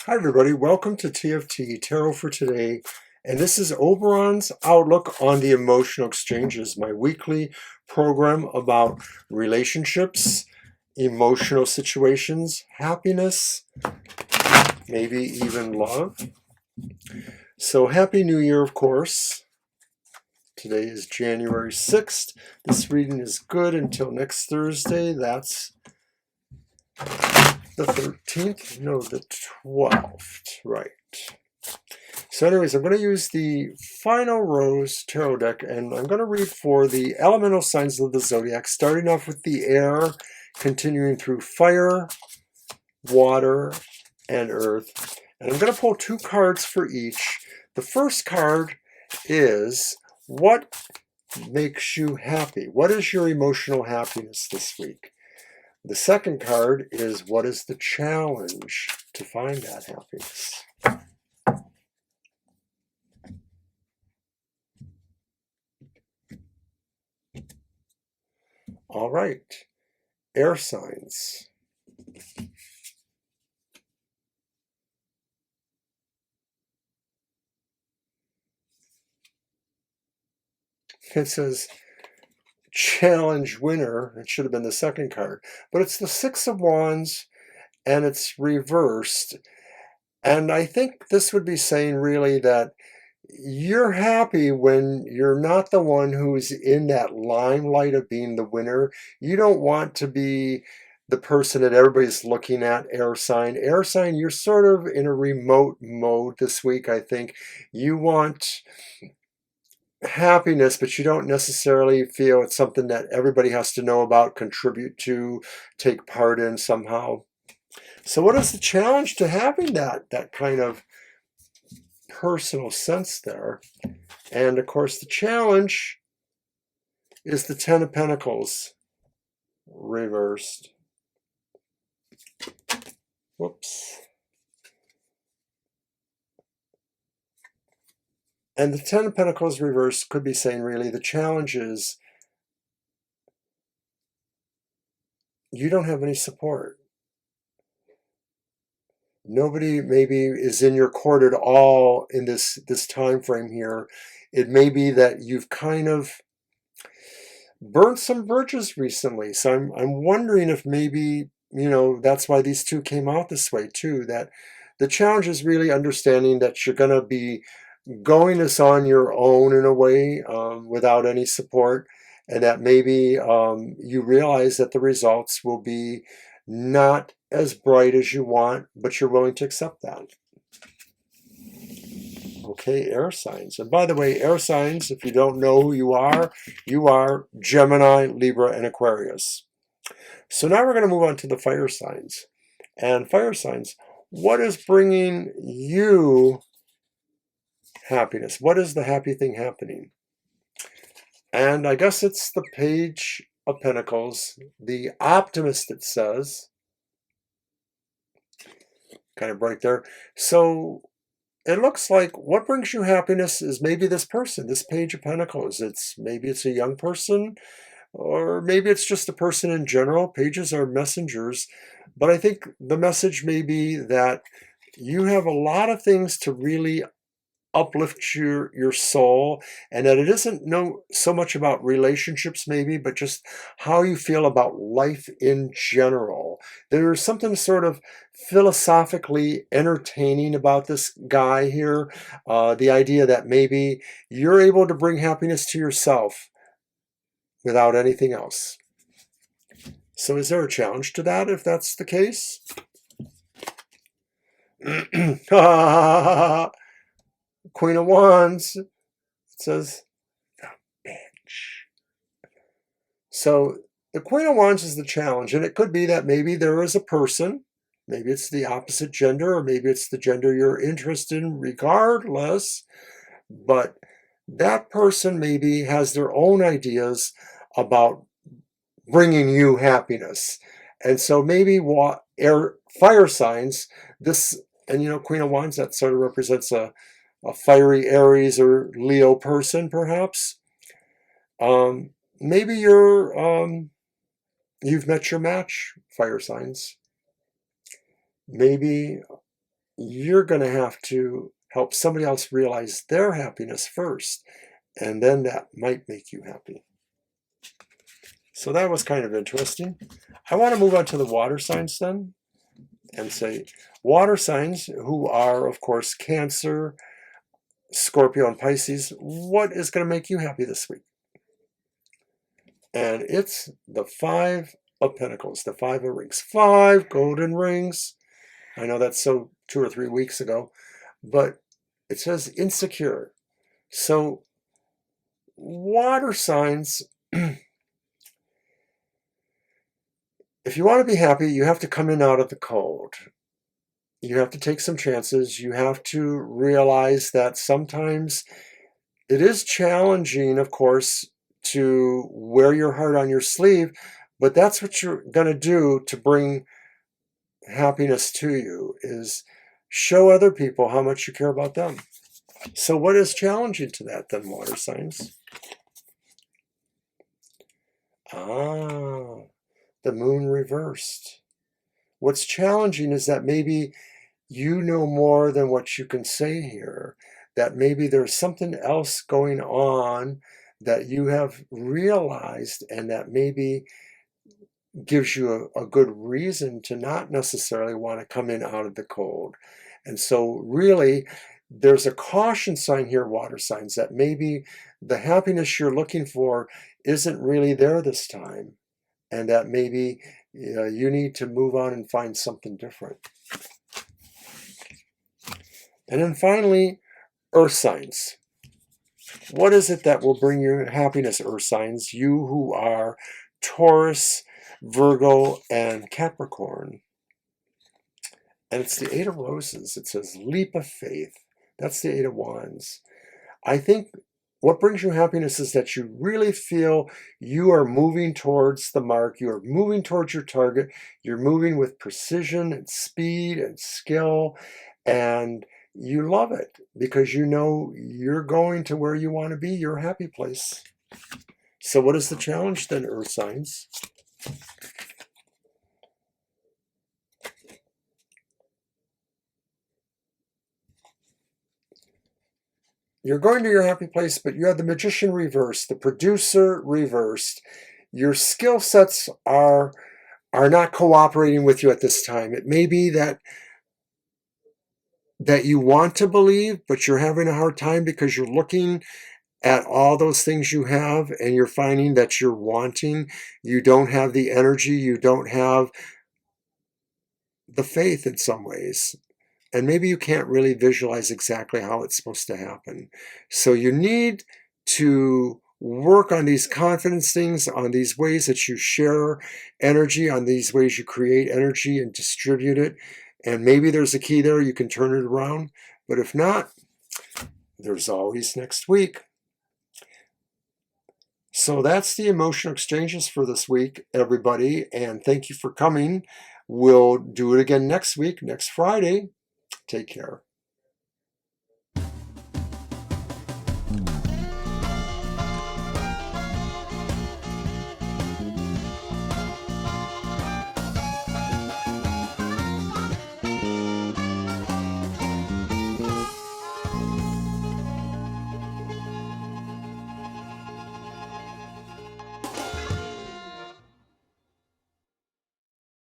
Hi everybody, welcome to TFT, Tarot for Today, and this is Oberon's Outlook on the Emotional Exchanges, my weekly program about relationships, emotional situations, happiness, maybe even love. So Happy New Year, of course. Today is January 6th. This reading is good until next Thursday. That's the 13th? No, the 12th, right. So anyways, I'm going to use the Final Rose Tarot deck, and I'm going to read for the elemental signs of the zodiac, starting off with the air, continuing through fire, water, and earth. And I'm going to pull two cards for each. The first card is, what makes you happy? What is your emotional happiness this week? The second card is, what is the challenge to find that happiness? All right, air signs. It says challenge winner. It should have been the second card, but it's the Six of Wands and it's reversed. And I think this would be saying really that you're happy when you're not the one who's in that limelight of being the winner. You don't want to be the person that everybody's looking at. Air sign. Air sign, you're sort of in a remote mode this week, I think. You want happiness, but you don't necessarily feel it's something that everybody has to know about, contribute to, take part in somehow. So what is the challenge to having that kind of personal sense there? And of course the challenge is the Ten of Pentacles reversed. Whoops. And the Ten of Pentacles reversed could be saying really the challenge is you don't have any support. Nobody maybe is in your court at all in this time frame here. It may be that you've kind of burnt some bridges recently. So I'm wondering if maybe, that's why these two came out this way too, that the challenge is really understanding that you're going to be going this on your own in a way, without any support, and that maybe you realize that the results will be not as bright as you want, but you're willing to accept that. Okay, air signs. And by the way, air signs, if you don't know who you are Gemini, Libra, and Aquarius. So now we're going to move on to the fire signs. And fire signs, what is bringing you happiness? What is the happy thing happening? And I guess it's the Page of Pentacles, the optimist, it says. Kind of bright there. So it looks like what brings you happiness is maybe this person, this Page of Pentacles. Maybe it's a young person, or maybe it's just a person in general. Pages are messengers. But I think the message may be that you have a lot of things to really uplift your soul, and that it isn't so much about relationships maybe, but just how you feel about life in general. There's something sort of philosophically entertaining about this guy here, the idea that maybe you're able to bring happiness to yourself without anything else. So is there a challenge to that if that's the case? Queen of Wands. It says bench. So the Queen of Wands is the challenge, and it could be that maybe there is a person, maybe it's the opposite gender, or maybe it's the gender you're interested in, regardless, but that person maybe has their own ideas about bringing you happiness. And so maybe fire signs, this, and Queen of Wands, that sort of represents a fiery Aries or Leo person, perhaps. Maybe you've met your match, fire signs. Maybe you're going to have to help somebody else realize their happiness first, and then that might make you happy. So that was kind of interesting. I want to move on to the water signs then and say water signs who are, of course, Cancer, Scorpio, and Pisces, what is going to make you happy this week? And it's the 5 of Pentacles, the 5 of Rings, 5 golden rings. I know that's so 2 or 3 weeks ago, but it says insecure. So water signs, if you want to be happy, you have to come in out of the cold. You have to take some chances. You have to realize that sometimes it is challenging, of course, to wear your heart on your sleeve, but that's what you're going to do to bring happiness to you, is show other people how much you care about them. So what is challenging to that then, water signs? The moon reversed. What's challenging is that maybe you know more than what you can say here, that maybe there's something else going on that you have realized, and that maybe gives you a good reason to not necessarily want to come in out of the cold. And so really, there's a caution sign here, water signs, that maybe the happiness you're looking for isn't really there this time, and that maybe you need to move on and find something different. And then finally, earth signs. What is it that will bring you happiness, earth signs? You who are Taurus, Virgo, and Capricorn. And it's the 8 of Roses. It says leap of faith. That's the 8 of Wands. I think what brings you happiness is that you really feel you are moving towards the mark. You are moving towards your target. You're moving with precision and speed and skill. And you love it because you know you're going to where you want to be, your happy place. So what is the challenge then, earth signs? You're going to your happy place, but you have the magician reversed, the producer reversed. Your skill sets are not cooperating with you at this time. It may be that you want to believe, but you're having a hard time because you're looking at all those things you have and you're finding that you're wanting. You don't have the energy. You don't have the faith in some ways. And maybe you can't really visualize exactly how it's supposed to happen. So you need to work on these confidence things, on these ways that you share energy, on these ways you create energy and distribute it. And maybe there's a key there, you can turn it around. But if not, there's always next week. So that's the emotional exchanges for this week, everybody. And thank you for coming. We'll do it again next week, next Friday. Take care.